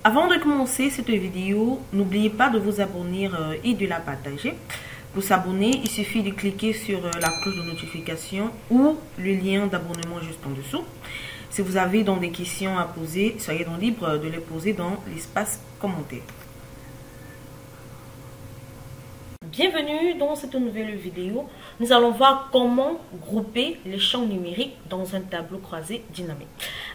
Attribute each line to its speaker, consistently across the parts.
Speaker 1: Avant de commencer cette vidéo, n'oubliez pas de vous abonner et de la partager. Pour s'abonner, il suffit de cliquer sur la cloche de notification ou le lien d'abonnement juste en dessous. Si vous avez donc des questions à poser, soyez donc libre de les poser dans l'espace commentaire. Bienvenue dans cette nouvelle vidéo. Nous allons voir comment grouper les champs numériques dans un tableau croisé dynamique.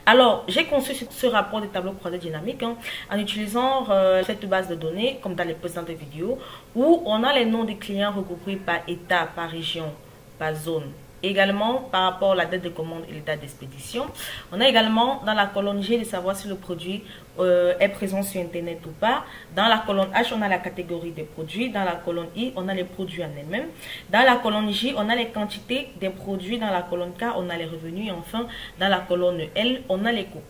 Speaker 1: Alors, j'ai conçu ce rapport de tableau croisé dynamique en utilisant cette base de données, comme dans les précédentes vidéos, où on a les noms des clients regroupés par état, par région, par zone. Également, par rapport à la date de commande et la date d'expédition. On a également dans la colonne G de savoir si le produit est présent sur Internet ou pas. Dans la colonne H, on a la catégorie des produits. Dans la colonne I, on a les produits en elles-mêmes. Dans la colonne J, on a les quantités des produits. Dans la colonne K, on a les revenus. Et enfin, dans la colonne L, on a les coûts.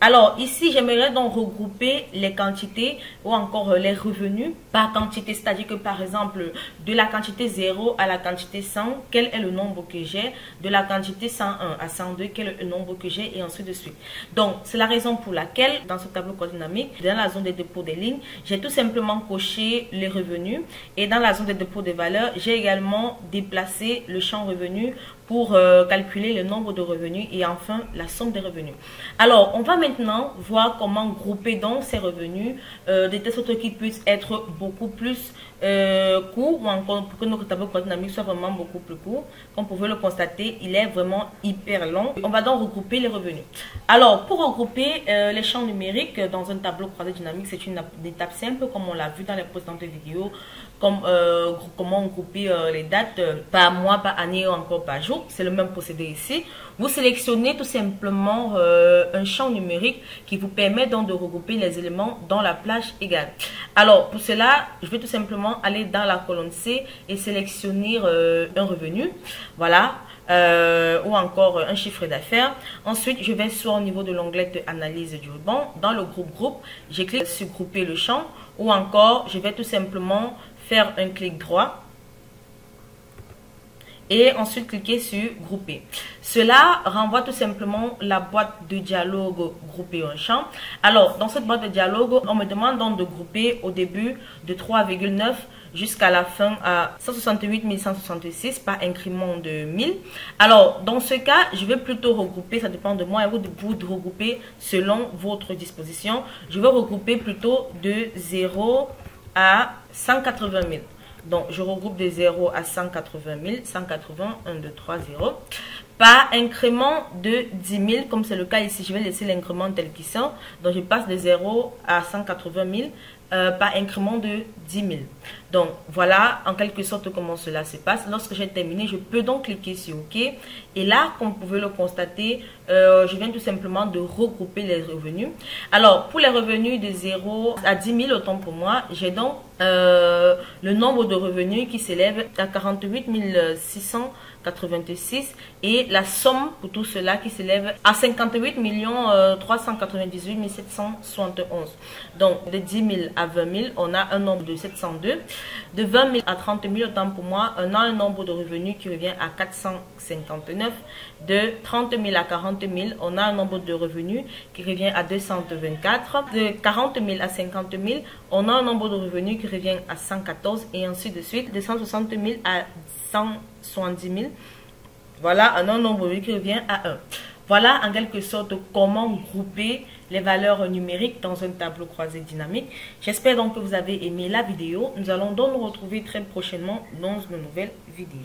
Speaker 1: Alors, ici, j'aimerais donc regrouper les quantités ou encore les revenus par quantité. C'est-à-dire que, par exemple, de la quantité 0 à la quantité 100, quel est le nombre que j'ai? De la quantité 101 à 102, quel est le nombre que j'ai? Et ainsi de suite. Donc, c'est la raison pour laquelle, dans ce tableau dynamique, dans la zone de dépôt des lignes, j'ai tout simplement coché les revenus. Et dans la zone de dépôt des valeurs, j'ai également déplacé le champ revenu pour calculer le nombre de revenus et enfin la somme des revenus. Alors, on va maintenant voir comment grouper donc ces revenus de telle sorte qu'ils puissent être beaucoup plus courts ou encore pour que notre tableau dynamique soit vraiment beaucoup plus court. Comme vous pouvez le constater, il est vraiment hyper long. On va donc regrouper les revenus. Alors, pour regrouper les champs numériques dans un tableau croisé dynamique, c'est une étape simple comme on l'a vu dans les précédentes vidéos. Comme comment grouper les dates par mois, par année ou encore par jour. C'est le même procédé ici. Vous sélectionnez tout simplement un champ numérique qui vous permet donc de regrouper les éléments dans la plage égale. Alors pour cela, je vais tout simplement aller dans la colonne C et sélectionner un revenu. Voilà. Ou encore un chiffre d'affaires. Ensuite, je vais soit au niveau de l'onglet de analyse du ruban, dans le groupe, je clique sur grouper le champ ou encore je vais tout simplement faire un clic droit et ensuite cliquer sur grouper. Cela renvoie tout simplement la boîte de dialogue grouper un champ. Alors dans cette boîte de dialogue, on me demande donc de grouper au début de 3,9 jusqu'à la fin à 168 166 par incrément de 1000. Alors dans ce cas, je vais plutôt regrouper, ça dépend de moi et vous de regrouper selon votre disposition. Je vais regrouper plutôt de 0 à 180 000. Donc, je regroupe de 0 à 180 000, 180, 1, 2, 3, 0. Par incrément de 10 000, comme c'est le cas ici, je vais laisser l'incrément tel qu'il sont. Donc, je passe de 0 à 180 000 par incrément de 10 000. Donc, voilà en quelque sorte comment cela se passe. Lorsque j'ai terminé, je peux donc cliquer sur OK. Et là, comme vous pouvez le constater, je viens tout simplement de regrouper les revenus. Alors, pour les revenus de 0 à 10 000, autant pour moi, j'ai donc le nombre de revenus qui s'élève à 48 686 et la somme pour tout cela qui s'élève à 58 398 771. Donc, de 10 000 à 20 000, on a un nombre de 702. De 20 000 à 30 000, autant pour moi, on a un nombre de revenus qui revient à 459. De 30 000 à 40 000, on a un nombre de revenus qui revient à 224. De 40 000 à 50 000, on a un nombre de revenus qui revient à 114 et ainsi de suite. De 160 000 à 170 000, voilà un nombre qui revient à 1. Voilà en quelque sorte comment grouper les valeurs numériques dans un tableau croisé dynamique. J'espère donc que vous avez aimé la vidéo. Nous allons donc nous retrouver très prochainement dans une nouvelle vidéo.